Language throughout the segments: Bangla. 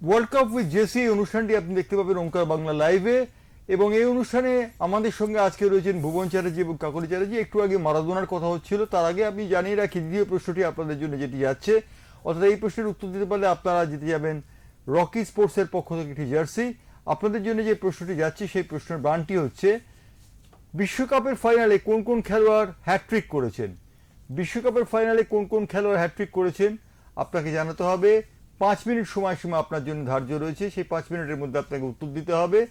ওয়ার্ল্ড কাপ উইথ জেসি অনুষ্ঠানটি আপনি দেখতে পাবেন ওঙ্কার বাংলা লাইভে। এবং এই অনুষ্ঠানে আমাদের সঙ্গে আজকে রয়েছেন ভুবন চ্যাটার্জি এবং কাকলি চ্যাটার্জি। একটু আগে মারাদোনার কথা হচ্ছিল, তার আগে আমি জানিয়ে রাখি দ্বিতীয় প্রশ্নটি আপনাদের জন্য যেটি যাচ্ছে, অর্থাৎ এই প্রশ্নের উত্তর দিতে পারলে আপনারা জিতে যাবেন রকি স্পোর্টসের পক্ষ থেকে একটি জার্সি। আপনাদের জন্য যে প্রশ্নটি যাচ্ছে সেই প্রশ্নের বানটি হচ্ছে, বিশ্বকাপের ফাইনালে কোন কোন খেলোয়াড় হ্যাটট্রিক করেছেন? বিশ্বকাপের ফাইনালে কোন কোন খেলোয়াড় হ্যাটট্রিক করেছেন আপনাকে জানাতে হবে। 5 মিনিট সময়সীমা আপনার জন্য ধার্য রয়েছে, সেই 5 মিনিটের মধ্যে আপনাকে উত্তর দিতে হবে।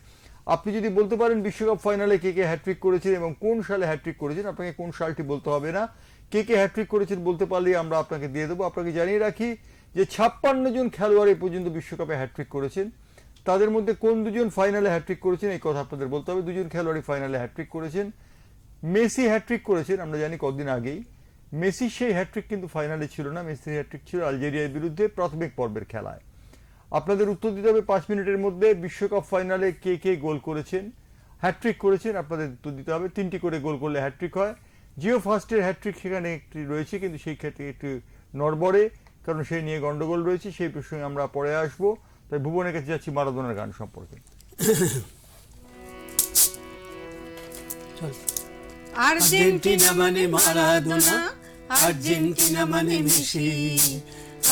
আপনি যদি বলতে পারেন বিশ্বকাপ ফাইনালে কে কে হ্যাটট্রিক করেছেন এবং কোন সালে হ্যাটট্রিক করেছেন, আপনাকে কোন সালটি বলতে হবে না, কে কে হ্যাটট্রিক করেছেন বলতে পারলেই আমরা আপনাকে দিয়ে দেবো। আপনাকে জানিয়ে রাখি যে 56 জন খেলোয়াড় এই পর্যন্ত বিশ্বকাপে হ্যাটট্রিক করেছেন। তাদের মধ্যে কোন দুজন ফাইনালে হ্যাটট্রিক করেছেন এই কথা আপনাদের বলতে হবে। দুজন খেলোয়াড়ই ফাইনালে হ্যাটট্রিক করেছেন। মেসি হ্যাটট্রিক করেছেন, আমরা জানি কদিন আগেই। মেসি সেই হ্যাটট্রিক কিন্তু ফাইনালে ছিল না, মেসির হ্যাটট্রিক ছিল আলজেরিয়ার বিরুদ্ধে প্রাথমিক পর্বের খেলায়। আপনাদের উত্তর দিতে হবে 5 মিনিটের মধ্যে বিশ্বকাপ ফাইনালে কে কে গোল করেছেন, হ্যাটট্রিক করেছেন। আপনাদের উত্তর দিতে হবে। 3টি করে গোল করলে হ্যাটট্রিক হয়। জিও ফার্স্টের হ্যাটট্রিক সেখানে একটি রয়েছে, কিন্তু সেই ক্ষেত্রে একটু নড়বড়ে, কারণ সেই নিয়ে গন্ডগোল রয়েছে। সেই প্রসঙ্গে আমরা পরে আসবো। তাই ভুবনের কাছে যাচ্ছি মারাদোনার গান সম্পর্কে। আর্জেন্টিনা মানে মারাদোনা, আর্জেন্টিনা মানে মেসি,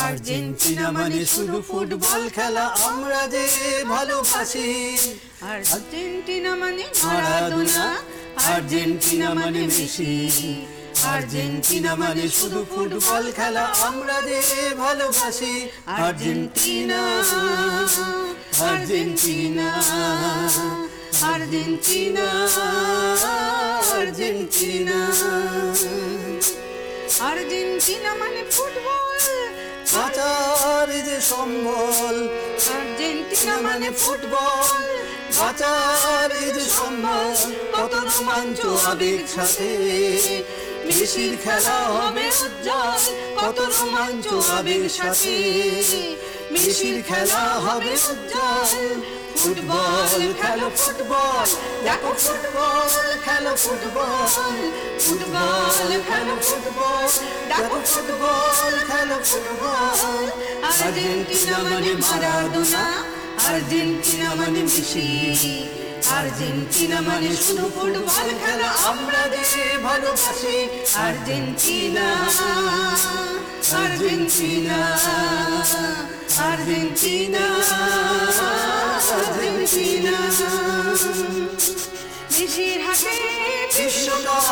আর্জেন্টিনা মানে শুধু ফুটবল খেলা আমরা যে ভালোবাসি। আর্জেন্টিনা মানে মারাদোনা, আর্জেন্টিনা মানে মেসি, আর্জেন্টিনা মানে শুধু ফুটবল খেলা আমরা যে ভালোবাসি। Argentina, Argentina, Argentina, Argentina, Argentina মানে ফুটবল বাঁচার যে সম্বল। আর্জেন্টিনা মানে ফুটবল বাঁচার যে সম্বল। কত রোমাঞ্চ আবেগ সাথে মেসির খেলা হবে উজ্জ্বল। কত রোমাঞ্চ আবেগ সাথে মেসির খেলা হবে উজ্জ্বল। ফুটবল খেলো ফুটবল, দেখো ফুটবল খেলো ফুটবল, ফুটবল খেলো ফুটবল, দেখো ফুটবল খেলো ফুটবল। আর্জেন্টিনা মানে মারাদোনা, আর্জেন্টিনা মানে মেসি, আর্জেন্টিনা মানে শুধু ফুটবল খেলা আমরা যে ভালোবাসি। Argentina, Argentina, Argentina, Argentina. মেসির হাতে বিশ্বকাপ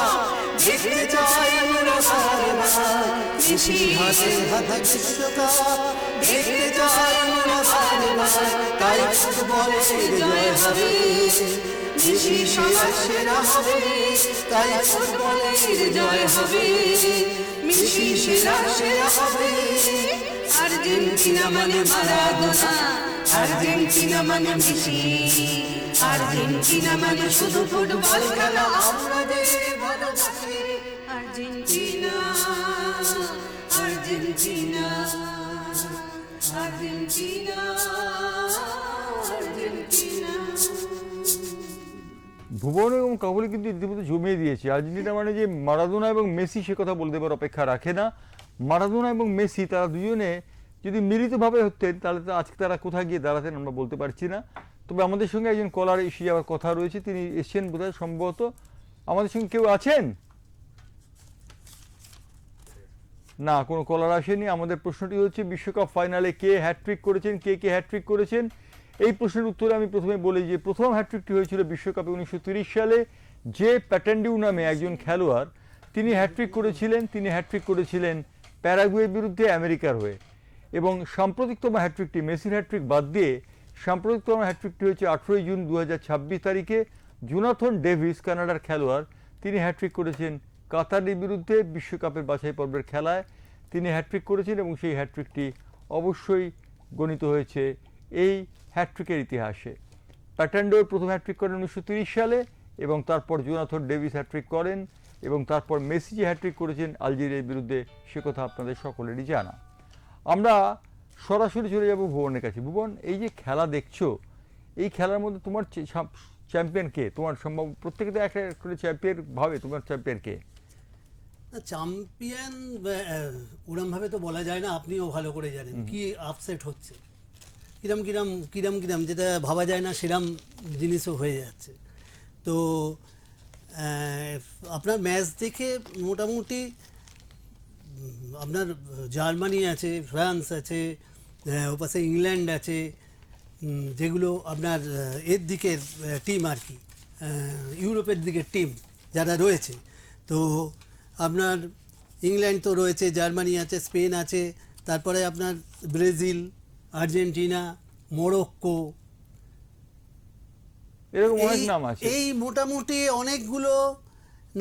দেখতে চাই আমরা বারবার। মেসির হাতে বিশ্বকাপ দেখতে চাই আমরা বারবার। তাই ফুটবলের জয় হবে, মেসি সবার সেরা হবে। তাই ফুটবলের জয় হবে, মেসি সেরা সেরা হবে। আর্জেন্টিনা মানে মারাদোনা, আর্জেন্টিনা মানে মেসি, আর্জেন্টিনা মানে শুধু ফুটবল খেলা আমরা যে ভালোবাসি। Argentina, Argentina, Argentina, Argentina. ভুবন এবং কাবুলি কিন্তু ইতিমধ্যে জমিয়ে দিয়েছে। আর্জেন্টিনা মানে যে মারাদোনা এবং মেসি সে কথা বলতে পারার অপেক্ষা রাখে না। মারাদোনা এবং মেসি তারা দুজনে যদি মিলিতভাবে হতেন তাহলে তো আজকে তারা কোথায় গিয়ে দাঁড়াতেন আমরা বলতে পারছি না। তবে আমাদের সঙ্গে একজন কলার এসে যাওয়ার কথা রয়েছে, তিনি এসছেন বোধহয় সম্ভবত। আমাদের সঙ্গে কেউ আছেন? না, কোনো কলার আসেনি। আমাদের প্রশ্নটি হচ্ছে বিশ্বকাপ ফাইনালে কে হ্যাটট্রিক করেছেন, কে কে হ্যাটট্রিক করেছেন। এই প্রশ্নের উত্তরে আমি প্রথমে বলি যে প্রথম হ্যাটট্রিকটি হয়েছিল বিশ্বকাপে 1930 সালে। যে প্যাটেন্ডিউ নামে একজন খেলোয়াড়, তিনি হ্যাটট্রিক করেছিলেন। তিনি হ্যাটট্রিক করেছিলেন প্যারাগুয়ের বিরুদ্ধে আমেরিকার হয়ে। এবং সাম্প্রতিকতম হ্যাটট্রিকটি, মেসির হ্যাটট্রিক বাদ দিয়ে সাম্প্রতিকতম হ্যাটট্রিকটি হয়েছে 18 জুন 2026 তারিখে। জোনাথন ডেভিস, কানাডার খেলোয়াড়, তিনি হ্যাটট্রিক করেছেন কাতারের বিরুদ্ধে বিশ্বকাপের বাছাই পর্বের খেলায়। তিনি হ্যাটট্রিক করেছেন এবং সেই হ্যাটট্রিকটি অবশ্যই গণিত হয়েছে এই হ্যাটট্রিকের ইতিহাসে। প্যাটান্ডোর প্রথম হ্যাটট্রিক করেন 1930 সালে এবং তারপর জোনাথন ডেভিস হ্যাটট্রিক করেন এবং তারপর মেসি যে হ্যাটট্রিক করেছেন আলজেরিয়ার বিরুদ্ধে সে কথা আপনাদের সকলেরই জানা। আমরা সরাসরি চলে যাব ভুবনের কাছে। ভুবন, এই যে খেলা দেখছো, এই খেলার মধ্যে তোমার চ্যাম্পিয়ন কে? তোমার সম্ভব প্রত্যেকে তো একটা করে চ্যাম্পিয়ন ভাবে, তোমার চ্যাম্পিয়ন কে? চ্যাম্পিয়ন ওরম ভাবে তো বলা যায় না, আপনিও ভালো করে জানেন কি আপসেট হচ্ছে। কিরম কিরম কিরম কিরম যেটা ভাবা যায় না সেরম জিনিসও হয়ে যাচ্ছে। তো আপনার ম্যাচ দেখে মোটামুটি আপনার জার্মানি আছে, ফ্রান্স আছে, ওপাশে ইংল্যান্ড আছে, যেগুলো আপনার এর দিকের টিম আর কি, ইউরোপের দিকের টিম যারা রয়েছে। তো আপনার ইংল্যান্ড তো রয়েছে, জার্মানি আছে, স্পেন আছে, তারপরে আপনার ব্রাজিল, আর্জেন্টিনা, মরক্কো, এরকম অনেক নাম আছে। এই মোটামুটি অনেকগুলো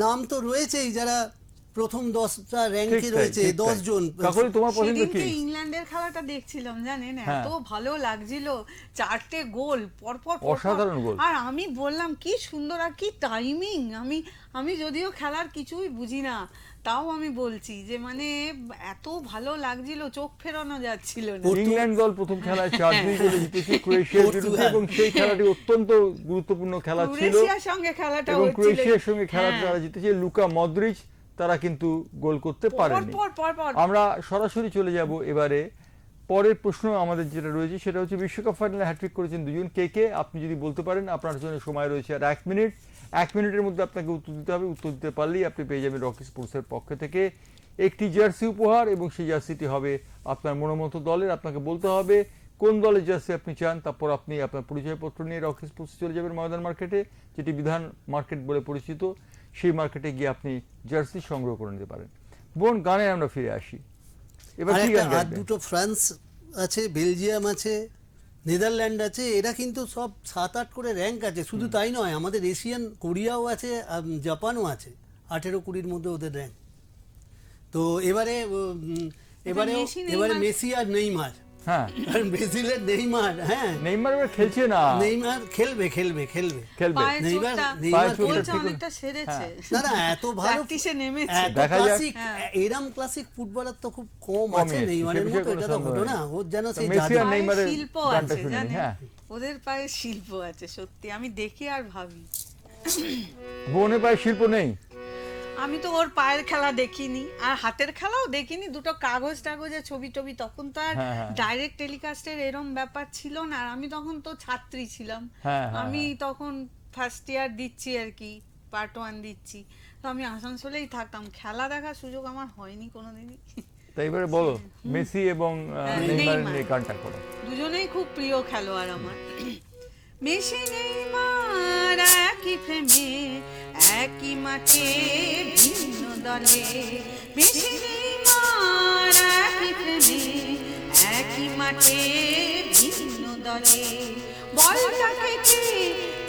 নাম তো রয়েছেই যারা প্রথম 10টা র্যাঙ্কে ঠিক তাই, রয়েছে, ঠিক তাই। 10 জন। কাকলি, তোমার পছন্দ কি? সেদিনকে ইংল্যান্ডের খেলাটা দেখছিলাম জানেন, হ্যাঁ। এত ভালো লাগছিল, 4টে গোল পরপর পরপর। অসাধারণ গোল। আর আমি বললাম কি সুন্দর আর কি টাইমিং। আমি যদিও খেলার কিছুই বুঝি না, তাও আমি বলছি যে মানে এত ভালো লাগছিল, চোখ ফেরানো যাচ্ছিল না। ইংল্যান্ড দল প্রথম খেলায় 4-2 গোলে জিতেছে ক্রোয়েশিয়ার বিরুদ্ধে, এবং সেই খেলাটি অত্যন্ত গুরুত্বপূর্ণ খেলা ছিল, ক্রোয়েশিয়ার সঙ্গে খেলাটা এবং হচ্ছিল। ক্রোয়েশিয়ার সঙ্গে খেলা হ্যাঁ। তারা জিতেছে। লুকা মদ্রিচ তারা কিন্তু গোল করতে পারেনি। পর। আমরা সরাসরি চলে যাব এবারে পরের প্রশ্ন আমাদের যেটা রয়েছে, সেটা হচ্ছে বিশ্বকাপ ফাইনালে হ্যাট্রিক করেছেন দুজন, কে কে আপনি যদি বলতে পারেন। আপনার জন্য সময় রয়েছে আর 1 মিনিট। 1 মিনিটের মধ্যে আপনাকে উত্তর দিতে হবে। উত্তর দিতে পারলেই আপনি পেয়ে যাবেন রকি স্পোর্টসের পক্ষ থেকে একটি জার্সি উপহার, এবং সেই জার্সিটি হবে আপনার মনোমত দলের। আপনাকে বলতে হবে কোন দলের জার্সি আপনি চান, তারপর আপনি আপনার পরিচয়পত্র নিয়ে রকি স্পোর্টসে চলে যাবেন ময়দান মার্কেটে, যেটি বিধান মার্কেট বলে পরিচিত। সেই মার্কেটে গিয়ে আপনি জার্সি সংগ্রহ করে নিতে পারেন। বোন, গানে আমরা ফিরে আসি। এবার কি গান আর গাইবেন? দুটো ফ্রান্স আছে, বেলজিয়াম আছে, নেদারল্যান্ড আছে, এরা কিন্তু সব 7-8 করে র্যাঙ্ক আছে। শুধু তাই নয়, আমাদের এশিয়ান কোরিয়াও আছে, জাপানও আছে, 18-20-র মধ্যে ওদের র্যাঙ্ক। তো এবারে মেসি, নেইমার। মেসি আর নেইমার, হ্যাঁ, আর ব্রাজিলের নেইমার, হ্যাঁ নেইমার এবার খেলছে না। নেইমার খেলবে। খেলবে। পায়ের নেইমার চোটটা পায়ের চোটটা বলছে ঠিক হলো। অনেকটা সেরেছে। না এত ভালো প্র্যাকটিসে নেমেছে। এত দেখা যাক। ক্লাসিক, হ্যাঁ। এরম ক্লাসিক ফুটবলার তো খুব কম কমই আছে আছে, নেইমারের সে বিষয়ে মতো। কোনো এটা তো সন্দেহ হতো নেই। না, ওর যেন সেই মেসি জাদু। আর নেইমারের পায়ে শিল্প গানটা আছে শুনে নিই। জানেন, হ্যাঁ, ওদের পায়ে শিল্প আছে সত্যি। আমি দেখি আর ভাবি, বোনের পায়ে শিল্প নেই। আমি তো ওর পায়ের খেলা দেখিনি আর হাতের খেলাও দেখিনি। দুটো কাগজ টাগজে ছবি টবি, তখন তো আর হ্যাঁ, হ্যাঁ। ডাইরেক্ট টেলিকাস্টের এরম ব্যাপার ছিল না। আর আমি তখন তো ছাত্রী ছিলাম। হ্যাঁ, হ্যাঁ, আমি তখন ফার্স্ট ইয়ার দিচ্ছি আর কি, পার্ট 1 দিচ্ছি। তো আমি আসানসোলেই থাকতাম, খেলা দেখার সুযোগ আমার হয়নি কোনোদিনই। তাই এবারে বলো, মেসি এবং নেইমারের নেইমার। নিয়ে গানটা করো। দুজনেই খুব প্রিয় খেলোয়াড় আমার। মেসি নেইমার একই প্রেমে একই মাঠে ভিন্ন দলে, মেসি নেইমার একই প্রেমে একই মাঠে ভিন্ন দলে। বলটাকে কে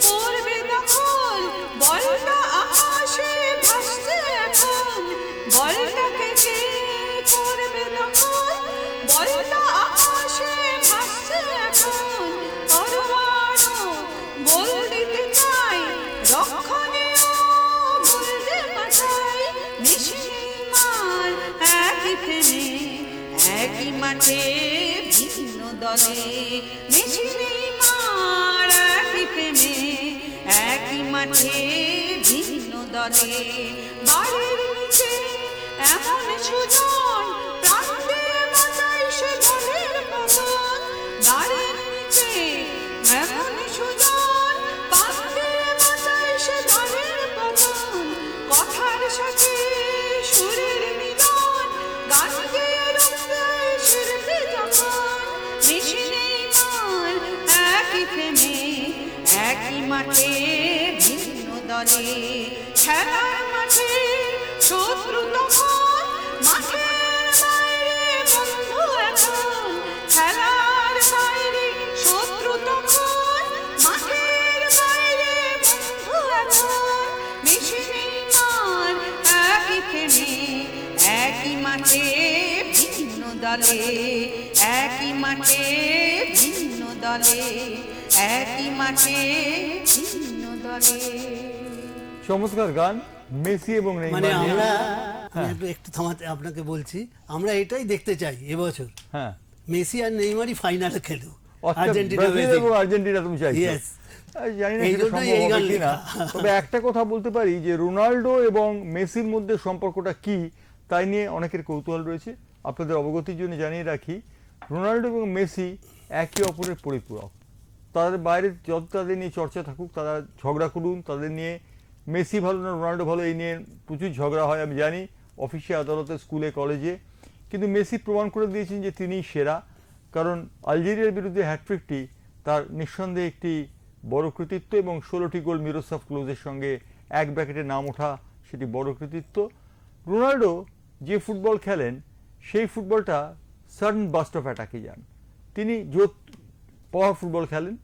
করবে দখল, বলটা আকাশে ভাসছে এখন। বলটাকে কে করবে দখল, বলটা আকাশে ভাসছে এখন। তরবারও গোল দিতে চাই, রক্ষণেও গোল যে বাঁচাই। মেসি নেইমার একই প্রেমে একই মাঠে ভিন্ন দলে, মেসি নেইমার একই প্রেমে একই মাঠে ভিন্ন দলে। বাড়ির নিচে এমন সুজন, প্রান্তে বাঁচাই সে দলের পতন। বাড়ির নিচে এমন সুজন, প্রান্তে বাঁচাই সে দলের পতন। কথার সাথে সুরের মিলন, গান গেয়ে রূপ দেয় শিল্পী যখন। মেসি নেইমার একই প্রেমে একই মাঠে ভিন্ন দলে। খেলার মাঠে শত্রু তখন, মাঠের বাইরে বন্ধু এখন। খেলার বাইরে শত্রু তখন, মাঠের বাইরে বন্ধু এখন। মেসি নেইমার একই প্রেমে একই মাঠে ভিন্ন দলে, একই মাঠে ভিন্ন দলে, একই মাঠে ভিন্ন দলে। চমৎকার গান, মেসি এবং মানে নেইমার নিয়ে। আমরা, আমি একটু থামাতে আপনাকে বলছি, আমরা এটাই দেখতে চাই এবছর, হ্যাঁ, মেসি আর নেইমারই ফাইনালে খেলো, অর্থাৎ আর্জেন্টিনা ব্রাজিল এবং আর্জেন্টিনা তুমি চাইছো। Yes. জানি না এই সেটা জন্যই সম্ভব এই গান হবে কিনা। লেখা। তবে একটা কথা বলতে পারি যে রোনাল্ডো এবং মেসির মধ্যে সম্পর্কটা কি, তাই নিয়ে অনেকের কৌতূহল রয়েছে। আপনাদের অবগতির জন্য জানিয়ে রাখি, রোনাল্ডো এবং মেসি একে অপরের পরিপূরক। তাদের বাইরে যত তাদের নিয়ে চর্চা থাকুক, তারা ঝগড়া করুন, তাদের নিয়ে মেসি ভালো না রোনাল্ডো ভালো এই নিয়ে প্রচুর ঝগড়া হয় আমি জানি, অফিসে আদালতে স্কুলে কলেজে, কিন্তু মেসি প্রমাণ করে দিয়েছেন যে তিনিই সেরা। কারণ আলজেরিয়ার বিরুদ্ধে হ্যাটট্রিকটি তার নিঃসন্দেহে একটি বড় কৃতিত্ব, এবং 16টি গোল মিরোস্লাভ ক্লোজের সঙ্গে এক ব্র্যাকেটে নাম ওঠা সেটি বড় কৃতিত্ব। রোনাল্ডো যে ফুটবল খেলেন সেই ফুটবলটা সাডেন বাস্ট অফ অ্যাটাকে যান, তিনি জোর পাওয়ার ফুটবল খেলেন,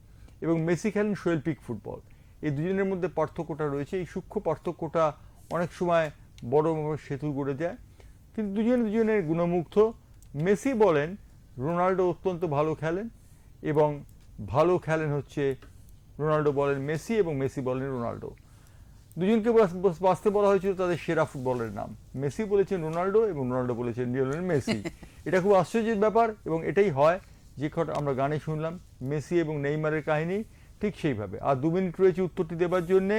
এবং মেসি খেলেন শৈল্পিক ফুটবল। এই দুজনের মধ্যে পার্থক্যটা রয়েছে, এই সূক্ষ্ম পার্থক্যটা অনেক সময় বড় সেতু গড়ে যায়, কিন্তু দুজনের গুণমুগ্ধ। মেসি বলেন রোনাল্ডো অত্যন্ত ভালো খেলেন, এবং ভালো খেলেন হচ্ছে রোনাল্ডো বলেন মেসি, এবং মেসি বলেন রোনাল্ডো। দুজনকে বাঁচতে বলা হয়েছিল তাদের সেরা ফুটবলের নাম, মেসি বলেছেন রোনাল্ডো এবং রোনাল্ডো বলেছেন লিওনেল মেসি। এটা খুব আশ্চর্যের ব্যাপার, এবং এটাই হয় যে কথা আমরা গানে শুনলাম মেসি এবং নেইমারের কাহিনী, ঠিক সেইভাবে। আর 2 মিনিট রয়েছে উত্তরটি দেবার জন্যে।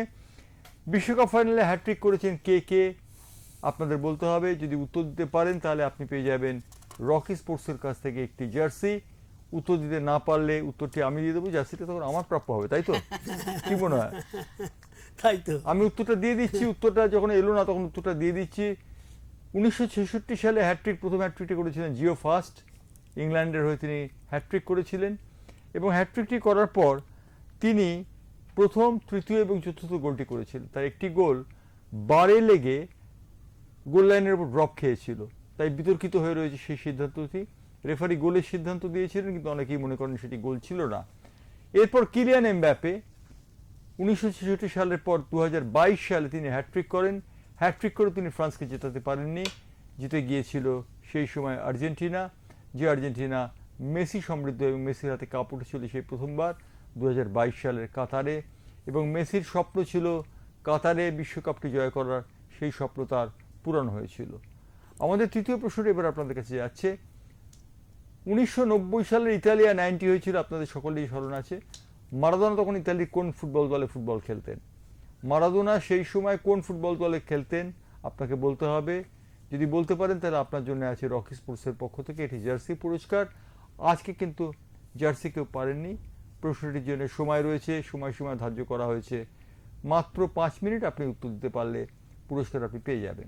বিশ্বকাপ ফাইনালে হ্যাটট্রিক করেছেন কে কে আপনাদের বলতে হবে। যদি উত্তর দিতে পারেন তাহলে আপনি পেয়ে যাবেন রকি স্পোর্টসের কাছ থেকে একটি জার্সি। উত্তর দিতে না পারলে উত্তরটি আমি দিয়ে দেবো, জার্সিটা তখন আমার প্রাপ্য হবে, তাই তো? কি মনে হয়? তাই তো। আমি উত্তরটা দিয়ে দিচ্ছি, উত্তরটা যখন এলো না তখন উত্তরটা দিয়ে দিচ্ছি। 1966 সালে প্রথম হ্যাটট্রিকটি করেছিলেন জিও ফাস্ট, ইংল্যান্ডের হয়ে তিনি হ্যাটট্রিক করেছিলেন, এবং হ্যাটট্রিকটি করার পর তিনি প্রথম, তৃতীয় এবং চতুর্থ গোলটি করেছিলেন। তার একটি গোল বারে লেগে গোল লাইনের উপর ড্রপ খেয়েছিল, তাই বিতর্কিত হয়ে রয়েছে সেই সিদ্ধান্তটি। রেফারি গোলের সিদ্ধান্ত দিয়েছিলেন, কিন্তু অনেকেই মনে করেন সেটি গোল ছিল না। এরপর কিলিয়ান এমবাপ্পে 1966 সালের পর 2022 সালে তিনি হ্যাটট্রিক করেন। হ্যাটট্রিক করে তিনি ফ্রান্সকে জেতাতে পারেননি, জিতে গিয়েছিল সেই সময় আর্জেন্টিনা, যে আর্জেন্টিনা মেসি সমৃদ্ধ এবং মেসির হাতে কাপ উঠেছিল সেই প্রথমবার 2022 সালের কাতারে, এবং মেসির স্বপ্ন ছিল কাতারে বিশ্বকাপটি জয় করার, সেই স্বপ্ন তার পূরণ হয়েছিল। আমাদের তৃতীয় প্রশ্নটি এবার আপনাদের কাছে যাচ্ছে। 1990 সালের ইতালিয়া 90 হয়েছিল, আপনাদের সকলেই স্মরণ আছে। মারাদোনা তখন ইতালির কোন ফুটবল দলে ফুটবল খেলতেন? মারাদোনা সেই সময় কোন ফুটবল দলে খেলতেন আপনাকে বলতে হবে। যদি বলতে পারেন তাহলে আপনার জন্য আছে রকি স্পোর্টসের পক্ষ থেকে এটি জার্সি পুরস্কার। আজকে কিন্তু জার্সি কেউ পারেননি, প্রশ্নটির জন্য সময় রয়েছে, সময় ধার্য করা হয়েছে মাত্র 5 মিনিট। আপনি উত্তর দিতে পারলে পুরস্কার আপনি পেয়ে যাবেন।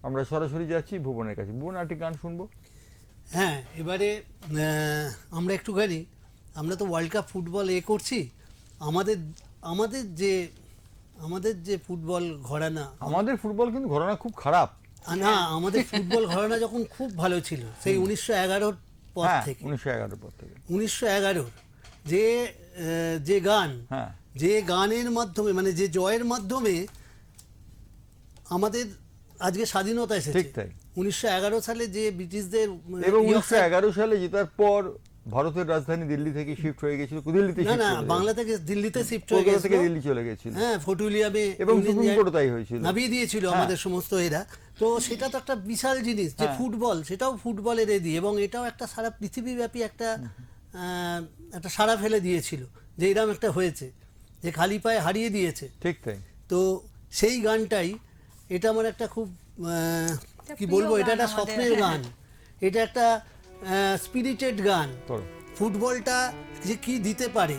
আমরা সরাসরি যাচ্ছি ভুবনের কাছে। ভুবন, একটি গান শুনবো। হ্যাঁ, এবারে আমরা একটুখানি, আমরা তো ওয়ার্ল্ড কাপ ফুটবল করছি, আমাদের যে ফুটবল ঘরানা, আমাদের ফুটবল কিন্তু ঘরানা খুব খারাপ না, আমাদের ফুটবল ঘরানা যখন খুব ভালো ছিল সেই 1911 পর থেকে, 1911 পর থেকে 1911 যে গান, যে গানের মাধ্যমে, মানে যে জয়ের মাধ্যমে আমাদের আজকে স্বাধীনতা এসেছে। ঠিক তাই। 1911 সালে যে ব্রিটিশদের, এবং 1911 সালে জেতার পর ভারতের রাজধানী দিল্লি থেকে শিফট হয়ে গেছিল, দিল্লিতে না বাংলা থেকে দিল্লিতে শিফট হয়ে গেছিল, থেকে দিল্লি চলে গেছিল। হ্যাঁ, ফটুলিয়ামে এবং সুপ্রিম কোর্টে তাই হয়েছিল, নামিয়ে দিয়েছিল আমাদের সমস্ত এরা। তো সেটা তো একটা বিশাল জিনিস যে ফুটবল, সেটাও ফুটবলের এদি, এবং এটাও একটা সারা পৃথিবীব্যাপী একটা সাড়া ফেলে দিয়েছিল যে এরকম একটা হয়েছে, যে খালি পায়ে হারিয়ে দিয়েছে। ঠিক তাই। তো সেই গানটাই, এটা আমার একটা খুব কি বলবো, এটা একটা স্বপ্নের গান, এটা একটা স্পিরিটেড গান। ফুটবলটা যে কি দিতে পারে,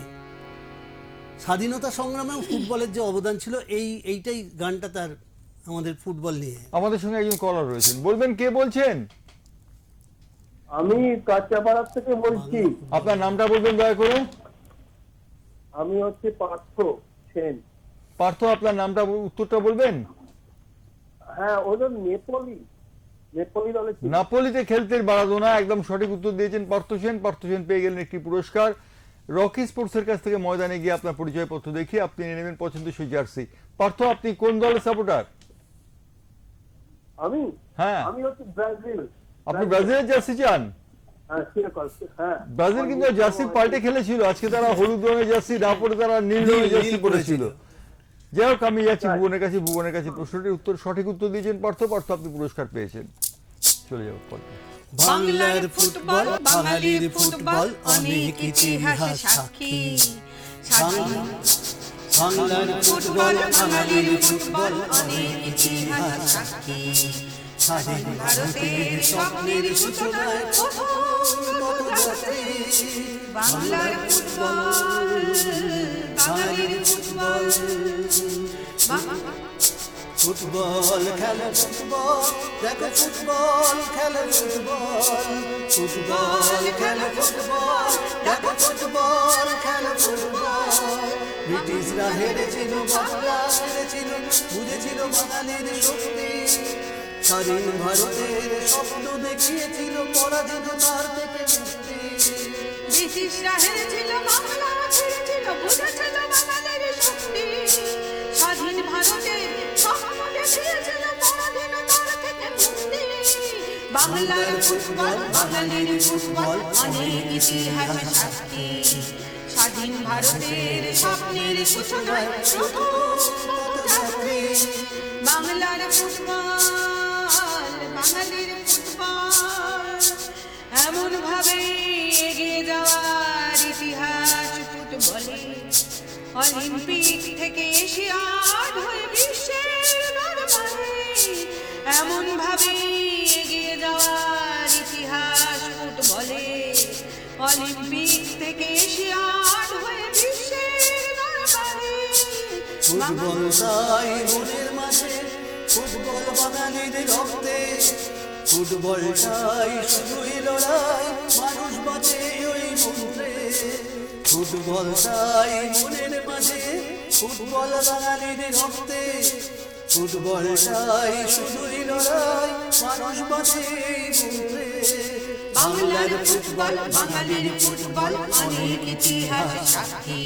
স্বাধীনতা সংগ্রামেও ফুটবলের যে অবদান ছিল, এইটাই গানটা তার, আমাদের ফুটবল নিয়ে। আমাদের সঙ্গে একজন কলার রয়েছেন, বলবেন কে বলছেন? আমি কাঁচাপাড়া থেকে বলছি। আপনার নামটা বলবেন দয়া করে। আমি হচ্ছে পার্থ সেন। পার্থ, আপনার নামটা, উত্তরটা বলবেন? হ্যাঁ, ওদের নেপোলি দলে ছিল। নাপোলিতে খেলতেন মারাদোনা, একদম সঠিক উত্তর দিয়েছেন পার্থ সেন। পার্থ সেন পেয়ে গেলেন একটি পুরস্কার। রকি স্পোর্টসের কাছ থেকে ময়দানে গিয়ে আপনার পরিচয়পত্র দেখিয়ে আপনি নিয়ে নেবেন পছন্দসই জার্সি। পার্থ, আপনি কোন দলের সাপোর্টার? হ্যাঁ, আমি হচ্ছে ব্রাজিল। আপনি ব্রাজিলের জার্সি চান? হ্যাঁ, ব্রাজিল কিন্তু জার্সি পাল্টে খেলেছিল, আজকে তারা হলুদ রঙের জার্সি না পরে তারা নীল রঙের জার্সি পরেছিল। যাই হোক, আমি যাচ্ছি ভুবনের কাছে। প্রশ্নটির সঠিক উত্তর দিয়েছেন পার্থ। আপনি পুরস্কার পেয়েছেন। চলে যাবো পরে। বাংলার ফুটবল, বাঙালির ফুটবল, অনেক ইতিহাস সাক্ষী। বাংলার ফুটবল, বাঙালির ফুটবল, অনেক ইতিহাস সাক্ষী। স্বাধীন ভারতের স্বপ্নের সূচনায় প্রথম কত বাংলার ফুটবল, বাঙালির ফুটবল, ফুটবল খেলে ফুটবল, দেখো ফুটবল খেলে ফুটবল, ফুটবল খেলে ফুটবল, দেখো ফুটবল খেলে ফুটবল। ব্রিটিশরা হেরেছিল, বাংলা হেরেছিল, বুঝেছিল বাঙালির শক্তি। স্বাধীন ভারতের স্বপ্ন দেখিয়েছিল, পরাধীনতার থেকে মুক্তি। ব্রিটিশরা হেরেছিল, বাংলা ছেড়েছিল, বুঝেছিল বাঙালির শক্তি। স্বাধীন ভারতের স্বপ্ন দেখিয়েছিল, পরাধীনতার থেকে মুক্তি। বাংলার ফুটবল, বাঙালির ফুটবল, অনেক ইতিহাস সাক্ষী। স্বাধীন ভারতের স্বপ্নের সূচনায় প্রথম পথযাত্রী। বাংলার ফুটবল, বাঙালির ফুটবল, এমন ভাবে এগিয়ে যাওয়ার ইতিহাস ফুটবলে। অলিম্পিক থেকে এশিয়াড হয়ে বিশ্বের দরবারে, এমন ভাবে এগিয়ে যাওয়ার ইতিহাস ফুটবলে। অলিম্পিক থেকে এশিয়াড হয়ে বিশ্বের দরবারে। ফুটবল তাই মনের মাঝে, ফুটবল বাঙালির রক্তে। ফুটবল চাই শুধুই লড়াই, মানুষ বাঁচে ওই মন্ত্রে। ফুটবল চাই মনের মাঝে, ফুটবল বাঙালির রক্তে। ফুটবল চাই শুধুই লড়াই, মানুষ বাঁচে এই মন্ত্রে। বাংলার ফুটবল, বাঙালির ফুটবল, অনেক ইতিহাস সাক্ষী।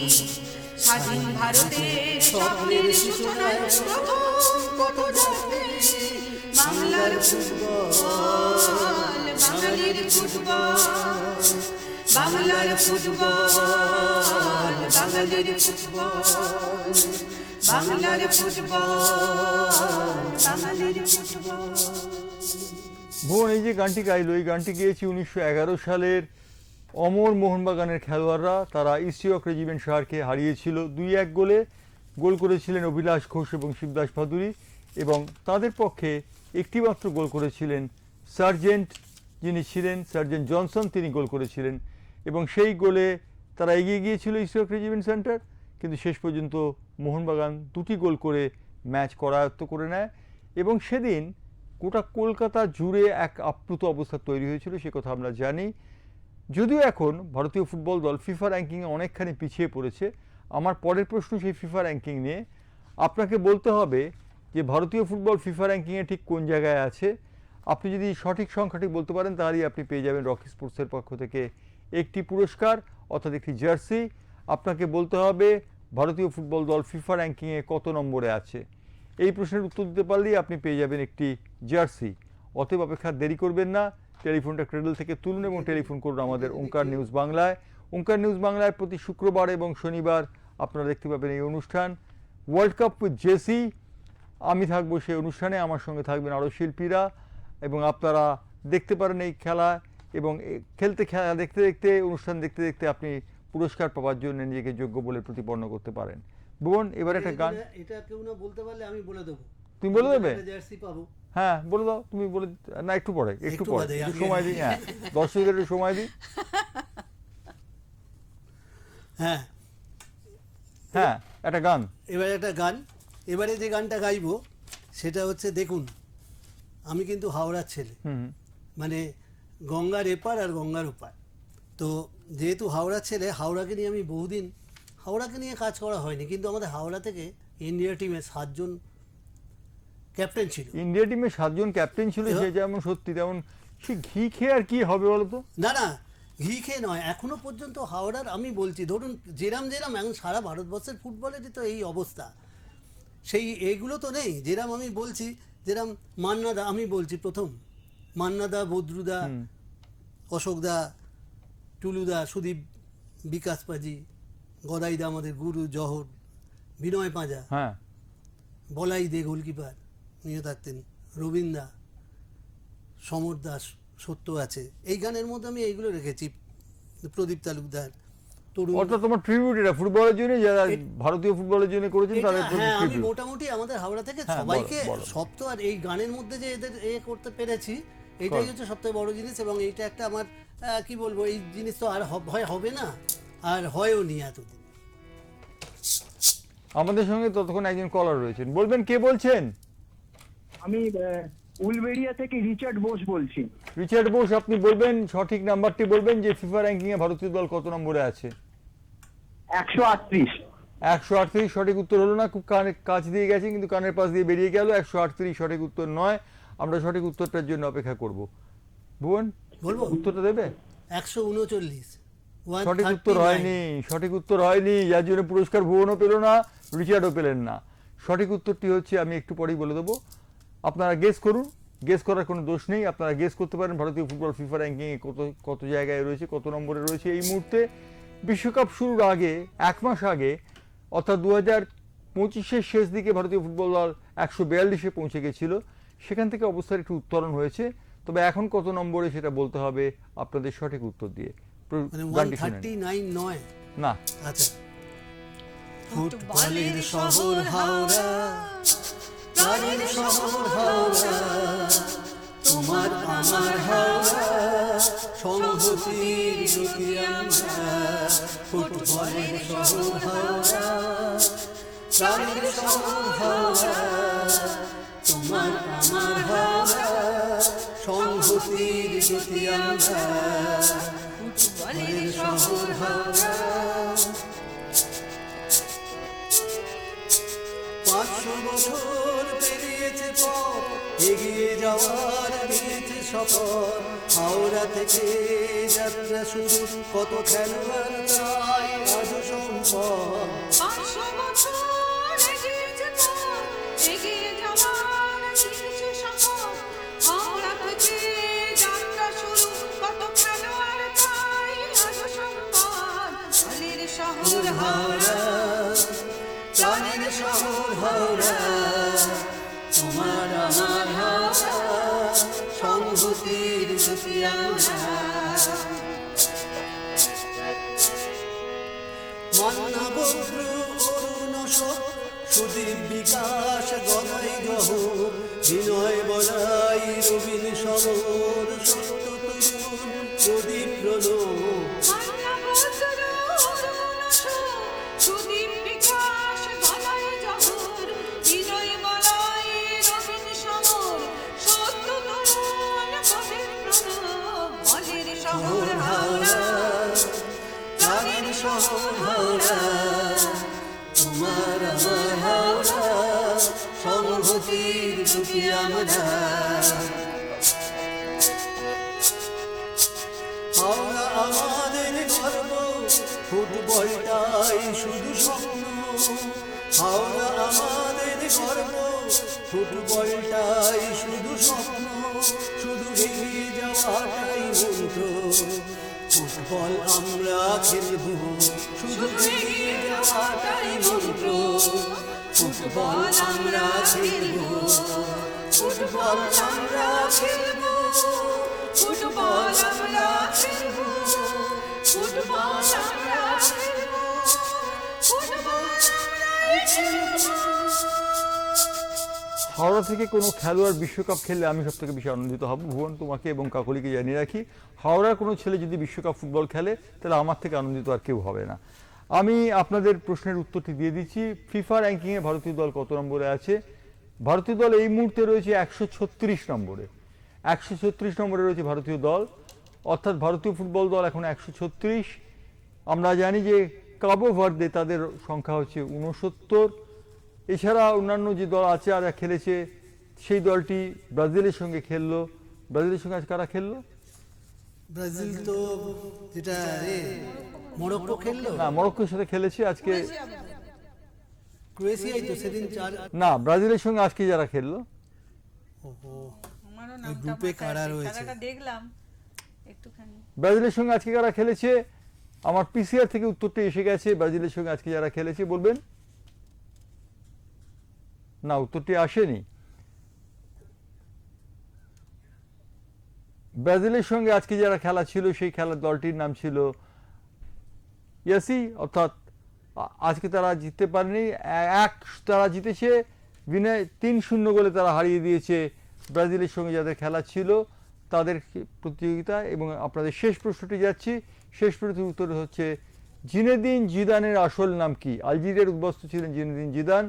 স্বাধীন ভারতের স্বপ্নের সূচনায় প্রথম পথযাত্রী। বাংলার ফুটবল, বাঙালির ফুটবল, বাংলার ফুটবল, বাঙালির ফুটবল, বাংলার ফুটবল, বাঙালির ফুটবল। ভুবন, এই যে গানটি গাইলো, এই গানটি গিয়েছি 1911 সালের অমর মোহনবাগানের খেলোয়াড়রা। তারা ইস্ট ইয়র্ক রেজিমেন্ট শাহরকে হারিয়েছিল 2-1 গোলে। গোল করেছিলেন অভিলাষ ঘোষ এবং শিবদাস ভাদুরী, এবং তাদের পক্ষে একটিমাত্র গোল করেছিলেন সার্জেন্ট, যিনি ছিলেন সার্জেন্ট জনসন, তিনি গোল করেছিলেন। এবং সেই গোলে তারা এগিয়ে গিয়েছিল ইস্ট ইয়র্ক রেজিমেন্ট সেন্টার, কিন্তু শেষ পর্যন্ত মোহনবাগান 2টি গোল করে ম্যাচ করায়ত্ত করে নেয়। এবং সেদিন গোটা কলকাতা জুড়ে এক আপ্লুত অবস্থা তৈরি হয়েছিল, সে কথা আমরা জানি। যদিও এখন ভারতীয় ফুটবল দল ফিফা র্যাঙ্কিংয়ে অনেকখানি পিছিয়ে পড়েছে। আমার পরের প্রশ্ন সেই ফিফা র্যাঙ্কিং নিয়ে। আপনাকে বলতে হবে যে ভারতীয় ফুটবল ফিফা র্যাঙ্কিংয়ে ঠিক কোন জায়গায় আছে। আপনি যদি সঠিক সংখ্যাটি বলতে পারেন, তাহলেই আপনি পেয়ে যাবেন রকি স্পোর্টসের পক্ষ থেকে একটি পুরস্কার, অর্থাৎ একটি জার্সি। আপনাকে বলতে হবে ভারতীয় ফুটবল দল ফিফা র্যাঙ্কিংয়ে কত নম্বরে আছে। এই প্রশ্নের উত্তর দিতে পারলেই আপনি পেয়ে যাবেন একটি জার্সি। অতএব অপেক্ষা দেরি করবেন না, টেলিফোনটা ক্রেডল থেকে তুলুন এবং টেলিফোন করুন আমাদের ওঙ্কার নিউজ বাংলায়। ওঙ্কার নিউজ বাংলায় প্রতি শুক্রবার এবং শনিবার আপনারা দেখতে পাবেন এই অনুষ্ঠান ওয়ার্ল্ড কাপ উইথ জেসি। আমি থাকবো সেই অনুষ্ঠানে, আমার সঙ্গে থাকবেন আরও শিল্পীরা, এবং আপনারা দেখতে পারেন এই খেলা, এবং খেলা দেখতে দেখতে, অনুষ্ঠান দেখতে দেখতে আপনি পুরস্কার পাওয়ার জন্য নিজেকে যোগ্য বলে প্রতিপন্ন করতে পারেন। ভুবন, এবার একটা গান। এটা কেউ না বলতে পারলে আমি বলে দেবো। তুমি বলে দেবে? জার্সি পাবো। হ্যাঁ, বলে দাও। তুমি বলে না, একটু পরে, একটু পরে, বাদে, একটু সময় দিই। হ্যাঁ, দর্শকদের একটু সময় দিই। হ্যাঁ হ্যাঁ, একটা গান। এবারে একটা গান। এবারে যে গানটা গাইবো সেটা হচ্ছে, দেখুন আমি কিন্তু হাওড়ার ছেলে, মানে গঙ্গার এপার আর গঙ্গার ওপার। তো যেহেতু হাওড়ার ছেলে, হাওড়াকে নিয়ে আমি বহুদিন, হাওড়াকে নিয়ে কাজ করা হয়নি, কিন্তু আমাদের হাওড়া থেকে ইন্ডিয়া টিমে 7 জন ক্যাপ্টেন ছিল। ইন্ডিয়া টিমে 7 জন ক্যাপ্টেন ছিল, সে যেমন সত্যি তেমন। সে ঘি খেয়ে আর কি হবে বলো তো? না না, ঘি খেয়ে নয়, এখনো পর্যন্ত হাওড়ার, আমি বলছি ধরুন যেরাম এখন সারা ভারতবর্ষের ফুটবলেরই তো এই অবস্থা, সেই এইগুলো তো নেই। যেরাম আমি বলছি, যেরাম মান্নাদা, আমি বলছি প্রথম মান্নাদা, বদরুদা, অশোকদা, টুলুদা, সুদীপ, বিকাশ পাজি, গদাইদা আমাদের গুরু, জহর, বিনয় পাঁজা, হ্যাঁ, বলাই দে গোলকিপার নিয়ে থাকতেন, রবীন্দা, সমর দাস, সত্য আছে। এই গানের মধ্যে আমি এইগুলো রেখেছি, প্রদীপ তালুকদার, তরুণ। অর্থাৎ তোমার ট্রিবিউট এটা ফুটবলের জন্য, যারা ভারতীয় ফুটবলের জন্য করেছেন তাদের প্রতি হ্যাঁ, আমি ট্রিবিউট। মোটামুটি আমাদের হাওড়া থেকে হ্যাঁ, সবাইকে, বলো। সব তো আর এই গানের মধ্যে যে এদের করতে পেরেছি, এইটাই হচ্ছে সবথেকে বড় জিনিস। এবং এইটা একটা আমার কি বলবো, এই জিনিস তো আর ভয় হবে না, আর হয়ও নি এতদিন। আমাদের সঙ্গে ততক্ষণ একজন কলার রয়েছেন, বলবেন কে বলছেন? আমি উলবেড়িয়া থেকে রিচার্ড বোস বলছি। রিচার্ড বোস, আপনি বলবেন সঠিক নাম্বারটি বলবেন যে ফিফা র্যাঙ্কিং এ ভারতীয় দল কত নম্বরে আছে। 138। 138 সঠিক উত্তর হলো না, খুব কানের কাছ দিয়ে গেছে কিন্তু কানের পাশ দিয়ে বেরিয়ে গেল। 138 সঠিক উত্তর নয়, আমরা সঠিক উত্তরটার জন্য অপেক্ষা করব। ভুবন বলবো উত্তরটা দেবে? 139। সঠিক উত্তর হয়নি, সঠিক উত্তর হয়নি, যার জন্য পুরস্কার ভুবনও পেল না, রিচার্ডও পেলেন না। সঠিক উত্তরটি হচ্ছে, আমি একটু পরেই বলে দেবো, আপনারা গেস করুন, গেস করার কোনো দোষ নেই, আপনারা গেস করতে পারেন ভারতীয় ফুটবল ফিফা র্যাঙ্কিংয়ে কত কত জায়গায় রয়েছে, কত নম্বরে রয়েছে এই মুহূর্তে। বিশ্বকাপ শুরুর আগে 1 মাস আগে অর্থাৎ 2025-এর শেষ দিকে ভারতীয় ফুটবল দল 142-এ পৌঁছে গেছিল, সেখান থেকে অবস্থার একটু উত্তরণ হয়েছে। তবে এখন কত নম্বরে সেটা বলতে হবে আপনাদের সঠিক উত্তর দিয়ে। মানে গানটি শুনে নিন। 139 নয়। না, আচ্ছা। ফুটবলের শহর হাওড়া, প্রাণের শহর হাওড়া, তোমার আমার হাওড়া, সংহতির জ্যোতি আমরা। ফুটবলের শহর হাওড়া, প্রাণের শহর হাওড়া, তোমার আমার হাওড়া, সংহতির জ্যোতি আমরা। ফুটবলের শহর হাওড়া। 500 বছর পেরিয়েছে পথ, এগিয়ে যাওয়ার নিয়েছে শপথ। হাওড়া থেকে যাত্রা শুরু, কত খেলোয়াড় তাই আজও সম্পদ। 500 বছর এগিয়েছে পথ, এগিয়ে যাওয়ার নিয়েছে শপথ। হাওড়া থেকে যাত্রা শুরু, কত খেলোয়াড় তাই আজও সম্পদ। বলের শহর হাওড়া, প্রাণের শহর হাওড়া, তোমার আমার হাওড়া, সংহতির জ্যোতি আমরা। মান্নাবদ্র অরুণ শোক, সুদীপ বিকাশ গদাই জহর, বিনয় বলাই রবীন সমর, সত্য তরুণ প্রদীপ প্রলোভ। মান্নাবদ্র অরুণ শোক, সুদীপ বিকাশ গদাই জহর, বিনয় বলাই রবীন সমর, সত্য তরুণ প্রদীপ প্রলোভ। বলের শহর হাওড়া, প্রাণের শহর হাওড়া, তোমার আমার হাওড়া, সংহতির জ্যোতি আমরা। হাওড়া আমাদের গর্ব, ফুটবলটাই শুধু স্বপ্ন। হাওড়া আমাদের গর্ব, ফুটবলটাই শুধু স্বপ্ন। শুধু এগিয়ে যাওয়াটাই মন্ত্র, ফুটবল আমরা খেলবো, শুধু এগিয়ে যাওয়াটাই মন্ত্র। ফুটবল আমরা খেলবো, ফুটবল আমরা খেলবো, ফুটবল আমরা খেলবো, ফুটবল আমরা খেলবো, ফুটবল আমরাই খেলবো। হাওড়া থেকে কোনো খেলোয়াড় বিশ্বকাপ খেললে আমি সব থেকে বেশি আনন্দিত হব। ভুবন, তোমাকে এবং কাকলিকে জানিয়ে রাখি, হাওড়ার কোনো ছেলে যদি বিশ্বকাপ ফুটবল খেলে তাহলে আমার থেকে আনন্দিত আর কেউ হবে না। আমি আপনাদের প্রশ্নের উত্তরটি দিয়ে দিচ্ছি। ফিফা র্যাঙ্কিংয়ে ভারতীয় দল কত নম্বরে আছে? ভারতীয় দল এই মুহূর্তে রয়েছে 136 নম্বরে। 136 নম্বরে রয়েছে ভারতীয় দল, অর্থাৎ ভারতীয় ফুটবল দল এখন 136। আমরা জানি যে কাবো ভার্দে তাদের সংখ্যা হচ্ছে 69। এছাড়া অন্যান্য যে দল আছে আর খেলেছে, সেই দলটি ব্রাজিলের সঙ্গে খেললো। ব্রাজিলের সঙ্গে আজ কারা খেললো? ব্রাজিল তো যেটা মরক্কো খেললো না, মরক্কোর সাথে খেলেছে আজকে। ক্রোয়েশিয়াই তো সেদিন 4। না, ব্রাজিলের সঙ্গে আজকে যারা খেললো, ওহো, আমারও এই নামটা গ্রুপে মাথায় কারা আছে, রয়েছে? খেলাটা দেখলাম একটুখানি। ব্রাজিলের সঙ্গে আজকে কারা খেলেছে, আমার পিসিআর থেকে উত্তরটি এসে গেছে। ব্রাজিলের সঙ্গে আজকে যারা খেলেছে বলবেন? না, উত্তরটি আসেনি। ব্রাজিলের সঙ্গে আজকে যারা খেলা ছিল সেই খেলার দলটির নাম ছিল ইয়াসি, অর্থাৎ আজকে তারা জিততে পারেনি। তারা জিতেছে বিনয় 3-0 গোলে তারা হারিয়ে দিয়েছে ব্রাজিলের সঙ্গে যাদের খেলা ছিল তাদের প্রতিযোগিতা। এবং আপনাদের শেষ প্রশ্নটি যাচ্ছি, শেষ প্রশ্নের উত্তর হচ্ছে জিনেদিন জিদানের আসল নাম কি? আলজেরিয়ার উদ্বাস্তু ছিলেন জিনেদিন জিদান,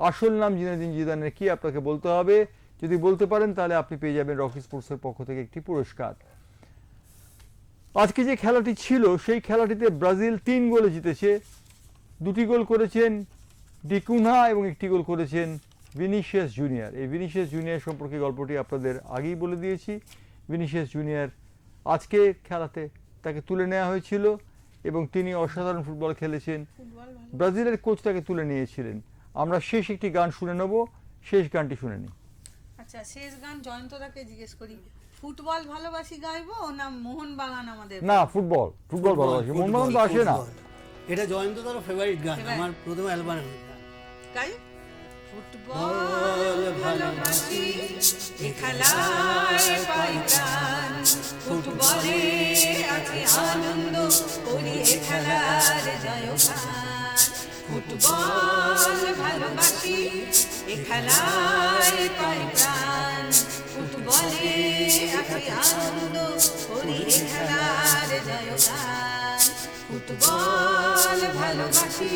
আসল নাম জিনেদিন জিদানের কি আপনাকে বলতে হবে। যদি বলতে পারেন তাহলে আপনি পেয়ে যাবেন রকি স্পোর্টসের পক্ষ থেকে একটি পুরস্কার। আজকে যে খেলাটি ছিল সেই খেলাটিতে ব্রাজিল 3 গোলে জিতেছে। 2টি গোল করেছেন ডিকুনহা এবং 1টি গোল করেছেন ভিনিসিয়াস জুনিয়র। এই ভিনিসিয়াস জুনিয়র সম্পর্কে গল্পটি আপনাদের আগেই বলে দিয়েছি। ভিনিসিয়াস জুনিয়র আজকে খেলাতে তাকে তুলে নেওয়া হয়েছিল এবং তিনি অসাধারণ ফুটবল খেলেছেন। ব্রাজিলের কোচ তাকে তুলে নিয়েছিলেন। আমরা শেষ একটি গান শুনে নেব, শেষ গানটি শুনে নিই। আচ্ছা, শেষ গান জয়ন্তদাকে জিজ্ঞেস করি, ফুটবল ভালোবাসি গাইবো না মোহনবাগান আমাদের? না, ফুটবল ভালোবাসি, মোহনবাগান তো আসে না। এটা জয়ন্তদার ফেভারিট গান, Favorite? আমার প্রথম অ্যালবামের গান। গাই। ফুটবল ভালোবাসি, এ খেলায় পাই প্রাণ, ফুটবলে আছে আনন্দ, করি এ খেলার জয়গান। ফুটবল ভালোবাসি, এ খেলায় পাই প্রাণ, ফুটবলে আছে আনন্দ, করি এ খেলার জয়গান। ফুটবল ভালোবাসি,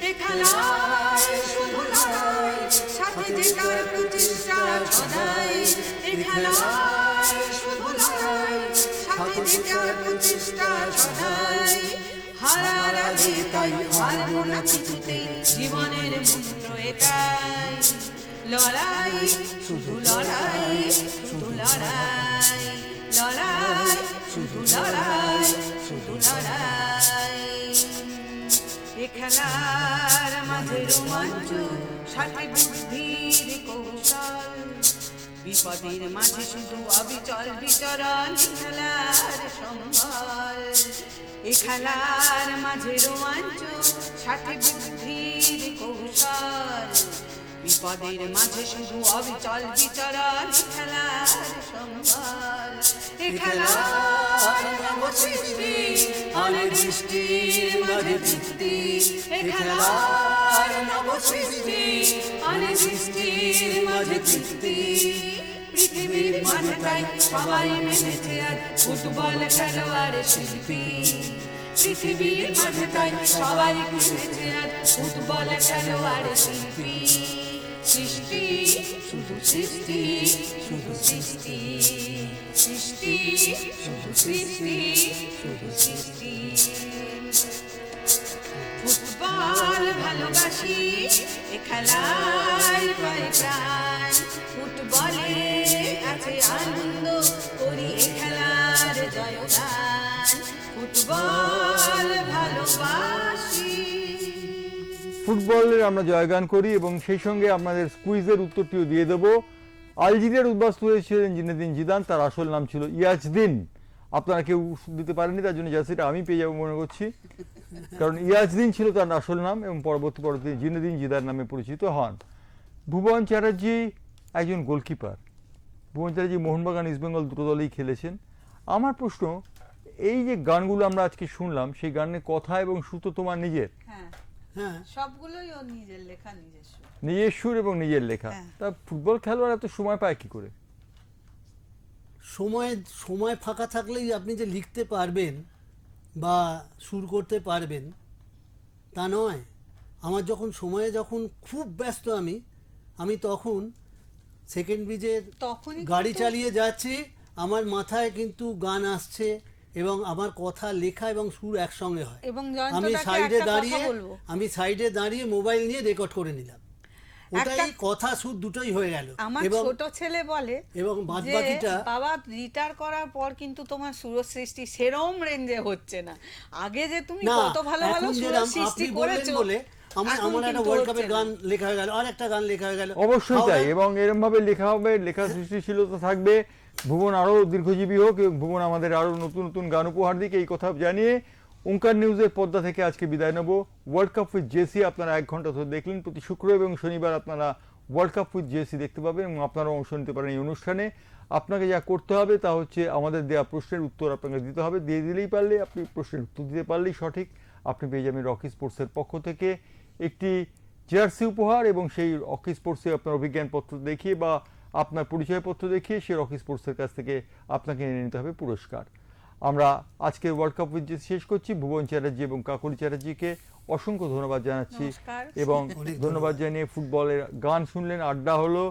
এ খেলায় শুধু লড়াই, সাথে জেতার প্রচেষ্টা সদাই। এ খেলায় শুধু লড়াই, সাথে জেতার প্রচেষ্টা সদাই। হারার আগে তাই হারবো না কিছুতেই, জীবনের মন্ত্র এটাই। লড়াই, শুধু লড়াই, শুধু লড়াই, লড়াই, শুধু লড়াই, শুধু লড়াই। এ খেলার মাঝে রোমাঞ্চ, সাথে বুদ্ধির কৌশল, বিপদের মাঝে শুধু অবিচল বিচরণ, খেলার সম্বল। এ খেলার মাঝে রোমাঞ্চ, সাথে বুদ্ধির কৌশল, বিপদের মাঝে শুধু অবিচল বিচরণ, খেলার সম্বল। এ খেলার নবসৃষ্টি, অনির্দিষ্টির মাঝে দৃষ্টি। এ খেলার নবসৃষ্টি, অনির্দিষ্টির মাঝে দৃষ্টি। পৃথিবীর মাঝে তাই সবাই মেনেছে আজ ফুটবল খেলোয়াড় শিল্পী। পৃথিবীর মাঝে তাই সবাই মেনেছে আজ ফুটবল খেলোয়াড় শিল্পী। সৃষ্টি, শুধু সৃষ্টি, শুধু সৃষ্টি, সৃষ্টি, শুধু সৃষ্টি, শুধু সৃষ্টি। ফুটবল ভালোবাসি, এ খেলায় পাই প্রাণ, ফুটবলে আছে আনন্দ, করি এ খেলার জয়গান। ফুটবল ভালোবাসি। ফুটবলের আমরা জয়গান করি এবং সেই সঙ্গে আপনাদের কুইজের উত্তরটিও দিয়ে দেব। আলজেরিয়ার উদ্বাস্তু হয়েছিলেন জিনেদিন জিদান, তার আসল নাম ছিল ইয়াজদিন। আপনারা কেউ দিতে পারেননি, তার জন্য জার্সিটা আমি পেয়ে যাবো মনে করছি, কারণ ইয়াজদিন ছিল তার আসল নাম এবং পরবর্তী জিনেদিন জিদান নামে পরিচিত হন। ভুবন চ্যাটার্জি একজন গোলকিপার। ভুবন চ্যাটার্জি মোহনবাগান, ইস্টবেঙ্গল দুটো দলেই খেলেছেন। আমার প্রশ্ন, এই যে গানগুলো আমরা আজকে শুনলাম, সেই গানের কথা এবং সুর তো তোমার নিজের? হ্যাঁ, হ্যাঁ, সবগুলোই ওর নিজের লেখা, নিজস্ব। নিজের সুর এবং নিজের লেখা। হ্যাঁ। তা ফুটবল খেলোয়াড় এত সময় পায় কি করে? সময় ফাঁকা থাকলেই আপনি যে লিখতে পারবেন বা সুর করতে পারবেন তা নয়। আমার যখন খুব ব্যস্ত আমি তখন সেকেন্ড ব্রিজের তখনই গাড়ি কিন্তু- চালিয়ে যাচ্ছি, আমার মাথায় কিন্তু গান আসছে এবং আমার কথা লেখা এবং সুর একসঙ্গে হয়। এবং আমি জয়ন্তদাকে সাইডে দাঁড়িয়ে মোবাইল নিয়ে রেকর্ড করে নিলাম, ওটাই একটা- কথা সুর দুটোই হয়ে গেল। আমার এবং ছোট ছেলে বলে এবং যে বাদবাকিটা বাবা রিটায়ার করার পর কিন্তু তোমার সুর সৃষ্টি সেরম রেঞ্জে হচ্ছে না। আগে যে তুমি না, কত ভালো ভালো এখন সুর যেরকম সৃষ্টি আপনি বললেন করেছো, বলে আমার এখন একটা কিন্তু ওয়ার্ল্ড হচ্ছে কাপের না। গান লেখা হয়ে গেল, আর একটা গান লেখা হয়ে গেল। অবশ্যই তাই, হাওড়া- এবং এরম ভাবে লেখা হবে, লেখা সৃষ্টিশীলতা থাকবে। ভুবন আরও দীর্ঘজীবী হোক এবং ভুবন আমাদের আরও নতুন নতুন গান উপহার দিক, এই কথা জানিয়ে ওঙ্কার নিউজের পর্দা থেকে আজকে বিদায় নেব। ওয়ার্ল্ড কাপ উইথ জেসি আপনারা 1 ঘন্টা ধরে দেখলেন। প্রতি শুক্র এবং শনিবার আপনারা ওয়ার্ল্ড কাপ উইথ জেসি দেখতে পাবেন এবং আপনারা অংশ নিতে পারেন এই অনুষ্ঠানে। আপনাকে যা করতে হবে তা হচ্ছে আমাদের দেওয়া প্রশ্নের উত্তর আপনাকে দিতে হবে। দিয়ে দিলেই পারলে, আপনি প্রশ্নের উত্তর দিতে পারলেই সঠিক, আপনি পেয়ে যাবেন রকি স্পোর্টসের পক্ষ থেকে একটি জার্সি উপহার এবং সেই রকি স্পোর্টসে আপনার অভিজ্ঞানপত্র দেখিয়ে বা আপনার পরিচয়পত্র দেখিয়ে সে রকি স্পোর্টসের কাছ থেকে আপনাকে নিয়ে নিতে হবে পুরস্কার। আমরা আজকের ওয়ার্ল্ড কাপ উইথ শেষ করছি। ভুবন চ্যাটার্জি এবং কাকলি চ্যাটার্জিকে অসংখ্য ধন্যবাদ জানাচ্ছি নমস্কার। এবং অনেক ধন্যবাদ জানিয়ে ফুটবলের গান শুনলেন, আড্ডা হলো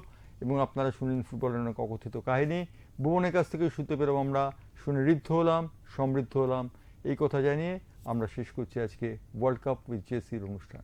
এবং আপনারা শুনলেন ফুটবলের অনেক অকথিত কাহিনী। ভুবনের কাছ থেকে শুনতে পেলাম আমরা, শুনে ঋদ্ধ হলাম, সমৃদ্ধ হলাম। এই কথা জানিয়ে আমরা শেষ করছি আজকে ওয়ার্ল্ড কাপ উইথ জেসির অনুষ্ঠান।